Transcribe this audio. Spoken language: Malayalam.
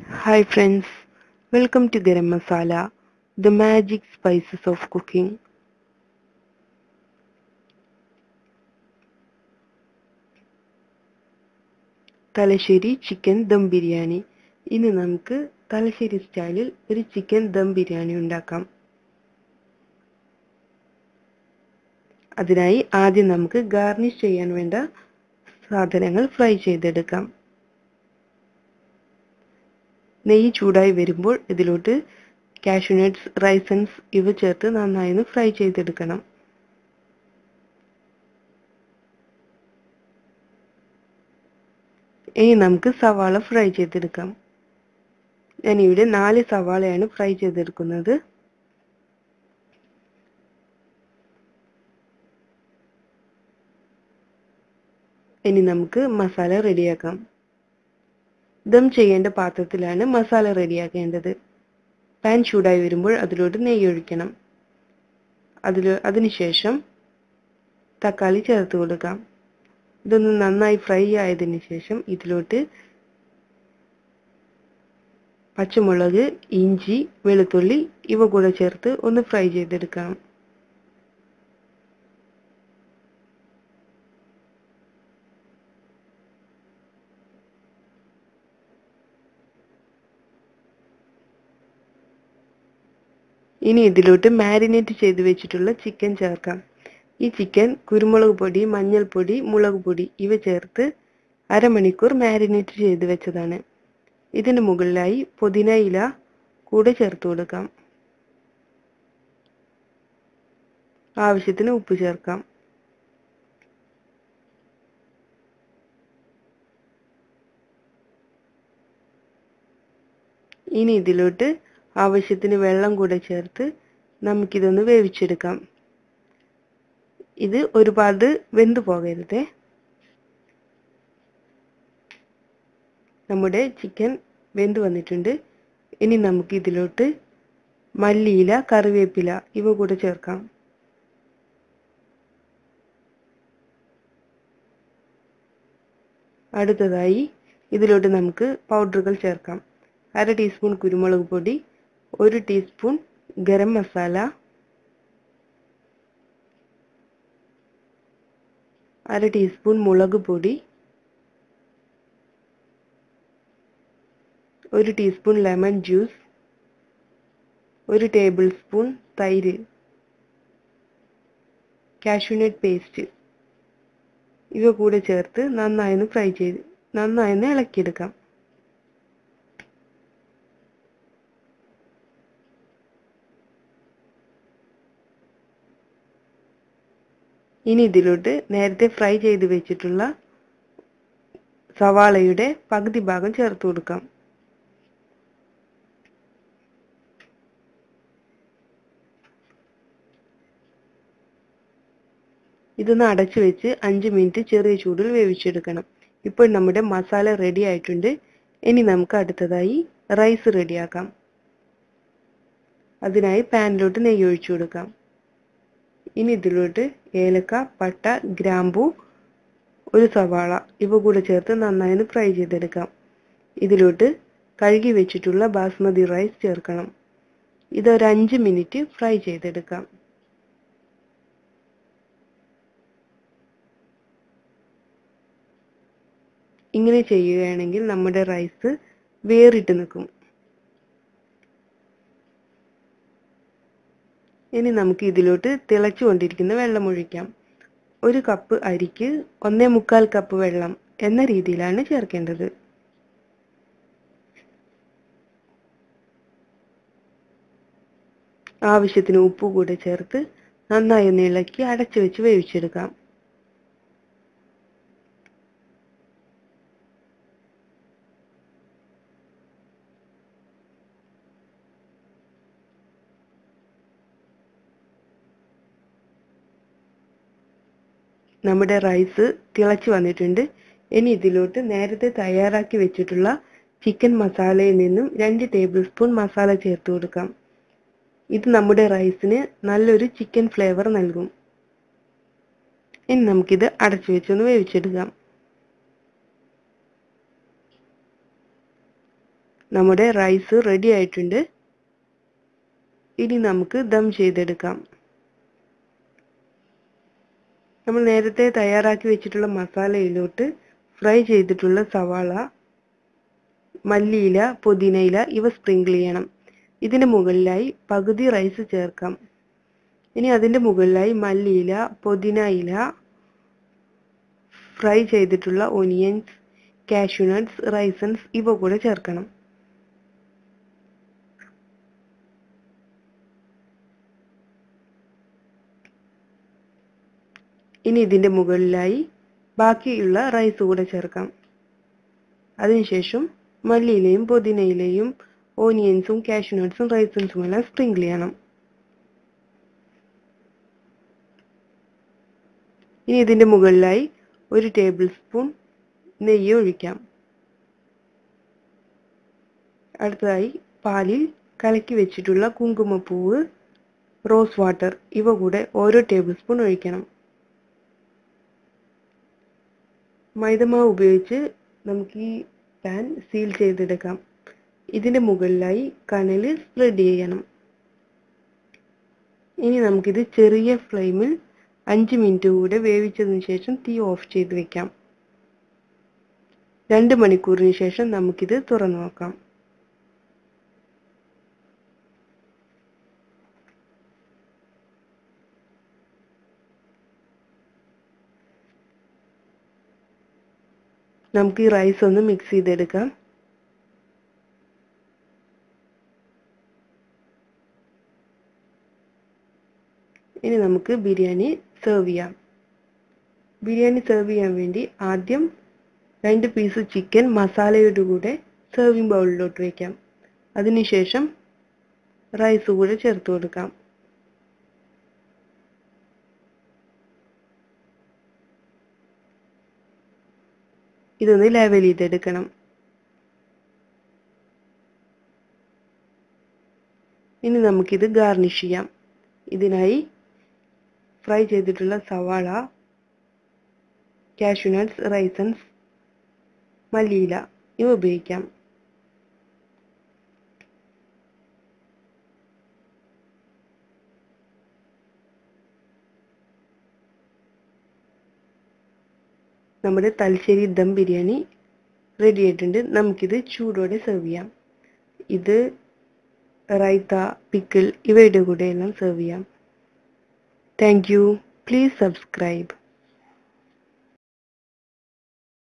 Hi friends, welcome to Garam Masala, the magic spices of cooking. Thalassery chicken dum biryani. ഇന്ന് നമുക്ക് തലശ്ശേരി സ്റ്റൈലിൽ ഒരു ചിക്കൻ ദം ബിരിയാണി ഉണ്ടാക്കാം. അതിനായി ആദ്യം നമുക്ക് ഗാർണിഷ് ചെയ്യാൻ വേണ്ട സാധനങ്ങൾ ഫ്രൈ ചെയ്തെടുക്കാം. നെയ്യ് ചൂടായി വരുമ്പോൾ ഇതിലോട്ട് കാഷ്യൂ നട്ട്സ്, റൈസൻസ് ഇവ ചേർത്ത് നന്നായി ഫ്രൈ ചെയ്തെടുക്കണം. ഇനി നമുക്ക് സവാള ഫ്രൈ ചെയ്തെടുക്കാം. ഞാനിവിടെ 4 സവാളയാണ് ഫ്രൈ ചെയ്തെടുക്കുന്നത്. ഇനി നമുക്ക് മസാല റെഡിയാക്കാം. ദം ചെയ്യേണ്ട പാത്രത്തിലാണ് മസാല റെഡിയാക്കേണ്ടത്. പാൻ ചൂടായി വരുമ്പോൾ അതിലോട്ട് നെയ്യ് ഒഴിക്കണം. അതിനുശേഷം തക്കാളി ചേർത്ത് കൊടുക്കാം. ഇതൊന്ന് നന്നായി ഫ്രൈ ആയതിനു ശേഷം ഇതിലോട്ട് പച്ചമുളക്, ഇഞ്ചി, വെളുത്തുള്ളി ഇവ കൂടെ ചേർത്ത് ഒന്ന് ഫ്രൈ ചെയ്തെടുക്കാം. ഇനി ഇതിലോട്ട് മാരിനേറ്റ് ചെയ്ത് വെച്ചിട്ടുള്ള ചിക്കൻ ചേർക്കാം. ഈ ചിക്കൻ കുരുമുളക് പൊടി, മഞ്ഞൾപ്പൊടി, മുളക് പൊടി ഇവ ചേർത്ത് അരമണിക്കൂർ മാരിനേറ്റ് ചെയ്ത് വെച്ചതാണ്. ഇതിന് മുകളിലായി പുതിന ഇല കൂടെ ചേർത്ത് കൊടുക്കാം. ആവശ്യത്തിന് ഉപ്പ് ചേർക്കാം. ഇനി ഇതിലോട്ട് ആവശ്യത്തിന് വെള്ളം കൂടെ ചേർത്ത് നമുക്കിതൊന്ന് വേവിച്ചെടുക്കാം. ഇത് ഒരുപാട് വെന്തു പോകരുതേ. നമ്മുടെ ചിക്കൻ വെന്തു വന്നിട്ടുണ്ട്. ഇനി നമുക്ക് ഇതിലോട്ട് മല്ലിയില, കറിവേപ്പില ഇവ കൂടെ ചേർക്കാം. അടുത്തതായി ഇതിലോട്ട് നമുക്ക് പൗഡറുകൾ ചേർക്കാം. 1/2 ടീസ്പൂൺ കുരുമുളക് പൊടി, 1 ടീസ്പൂൺ ഗരം മസാല, 1/2 ടീസ്പൂൺ മുളക് പൊടി, 1 teaspoon lemon juice, 1 table spoon തൈര്, കാഷ്യൂ നട്ട് പേസ്റ്റ് ഇവ കൂടെ ചേർത്ത് നന്നായി ഇളക്കിയെടുക്കാം. ഇനി ഇതിലോട്ട് നേരത്തെ ഫ്രൈ ചെയ്ത് വെച്ചിട്ടുള്ള സവാളയുടെ പകുതി ഭാഗം ചേർത്ത് കൊടുക്കാം. ഇതൊന്ന് അടച്ചു വെച്ച് 5 മിനിറ്റ് ചെറിയ ചൂടിൽ വേവിച്ചെടുക്കണം. ഇപ്പോൾ നമ്മുടെ മസാല റെഡി ആയിട്ടുണ്ട്. ഇനി നമുക്ക് അടുത്തതായി റൈസ് റെഡിയാക്കാം. അതിനായി പാനിലോട്ട് നെയ്യ് ഒഴിച്ചു കൊടുക്കാം. ഇനി ഇതിലോട്ട് ഏലക്ക, പട്ട, ഗ്രാമ്പൂ, 1 സവാള ഇവ കൂടെ ചേർത്ത് നന്നായി ഫ്രൈ ചെയ്തെടുക്കാം. ഇതിലോട്ട് കഴുകി വെച്ചിട്ടുള്ള ബാസ്മതി റൈസ് ചേർക്കണം. ഇതൊരു 5 മിനിറ്റ് ഫ്രൈ ചെയ്തെടുക്കാം. ഇങ്ങനെ ചെയ്യുകയാണെങ്കിൽ നമ്മുടെ റൈസ് വേറിട്ട് നിൽക്കും. ഇനി നമുക്ക് ഇതിലോട്ട് തിളച്ചുകൊണ്ടിരിക്കുന്ന വെള്ളം ഒഴിക്കാം. 1 കപ്പ് അരിക്ക് 1.25 കപ്പ് വെള്ളം എന്ന രീതിയിലാണ് ചേർക്കേണ്ടത്. ആവശ്യത്തിന് ഉപ്പ് കൂടെ ചേർത്ത് നന്നായി ഒന്ന് ഇളക്കി അടച്ചു വെച്ച് വേവിച്ചെടുക്കാം. നമ്മുടെ റൈസ് തിളച്ചു വന്നിട്ടുണ്ട്. ഇനി ഇതിലോട്ട് നേരത്തെ തയ്യാറാക്കി വെച്ചിട്ടുള്ള ചിക്കൻ മസാലയിൽ നിന്നും 2 ടേബിൾ സ്പൂൺ മസാല ചേർത്ത് കൊടുക്കാം. ഇത് നമ്മുടെ റൈസിന് നല്ലൊരു ചിക്കൻ ഫ്ലേവർ നൽകും. ഇനി നമുക്കിത് അടച്ചു വെച്ചൊന്ന് വേവിച്ചെടുക്കാം. നമ്മുടെ റൈസ് റെഡി ആയിട്ടുണ്ട്. ഇനി നമുക്ക് ദം ചെയ്തെടുക്കാം. നമ്മൾ നേരത്തെ തയ്യാറാക്കി വെച്ചിട്ടുള്ള മസാലയിലോട്ട് ഫ്രൈ ചെയ്തിട്ടുള്ള സവാള, മല്ലിയില, പുതിനയില ഇവ സ്പ്രിങ്കിൾ ചെയ്യണം. ഇതിന് മുകളിലായി പകുതി റൈസ് ചേർക്കാം. ഇനി അതിൻ്റെ മുകളിലായി മല്ലിയില, പുതിനയില, ഫ്രൈ ചെയ്തിട്ടുള്ള ഓനിയൻസ്, കാഷ്യൂ നട്ട്സ്, റൈസൻസ് ഇവ കൂടെ ചേർക്കണം. ഇനി ഇതിൻ്റെ മുകളിലായി ബാക്കിയുള്ള റൈസ് കൂടെ ചേർക്കാം. അതിനുശേഷം മല്ലിയിലയും പുതിനയിലയും ഓനിയൻസും കാഷ്യൂ നട്ട്സും റൈസൻസും എല്ലാം സ്പ്രിങ്കിൾ ചെയ്യണം. ഇനി ഇതിൻ്റെ മുകളിലായി 1 ടേബിൾ സ്പൂൺ നെയ്യ് ഒഴിക്കാം. അടുത്തതായി പാലിൽ കലക്കി വെച്ചിട്ടുള്ള കുങ്കുമപ്പൂവ്, റോസ് വാട്ടർ ഇവ കൂടെ ഓരോ ടേബിൾ സ്പൂൺ ഒഴിക്കണം. മൈദമാവ് ഉപയോഗിച്ച് നമുക്ക് ഈ പാൻ സീൽ ചെയ്തെടുക്കാം. ഇതിൻ്റെ മുകളിലായി കനൽ സ്പ്രെഡ് ചെയ്യണം. ഇനി നമുക്കിത് ചെറിയ ഫ്ലെയിമിൽ 5 മിനിറ്റ് കൂടെ വേവിച്ചതിന് ശേഷം തീ ഓഫ് ചെയ്ത് വെക്കാം. 2 മണിക്കൂറിന് ശേഷം നമുക്കിത് തുറന്നു നോക്കാം. നമുക്ക് ഈ റൈസ് ഒന്ന് മിക്സ് ചെയ്തെടുക്കാം. ഇനി നമുക്ക് ബിരിയാണി സെർവ് ചെയ്യാം. ബിരിയാണി സെർവ് ചെയ്യാൻ വേണ്ടി ആദ്യം 2 പീസ് ചിക്കൻ മസാലയുടെ കൂടെ സെർവിങ് ബൗളിലോട്ട് വയ്ക്കാം. അതിനുശേഷം റൈസ് കൂടെ ചേർത്ത് കൊടുക്കാം. ഇതൊന്ന് ലെവൽ ചെയ്തെടുക്കണം. ഇനി നമുക്കിത് ഗാർണിഷ് ചെയ്യാം. ഇതിനായി ഫ്രൈ ചെയ്തിട്ടുള്ള സവാള, കാഷ്യൂ നട്ട്സ്, റൈസൻസ്, മല്ലിയില ഇവ ഉപയോഗിക്കാം. നമ്മുടെ തലശ്ശേരി ദം ബിരിയാണി റെഡി ആയിട്ടുണ്ട്. നമുക്കിത് ചൂടോടെ സെർവ് ചെയ്യാം. ഇത് റൈത്ത, പിക്കിൾ ഇവയുടെ കൂടെ എല്ലാം സെർവ് ചെയ്യാം. Thank you. Please subscribe.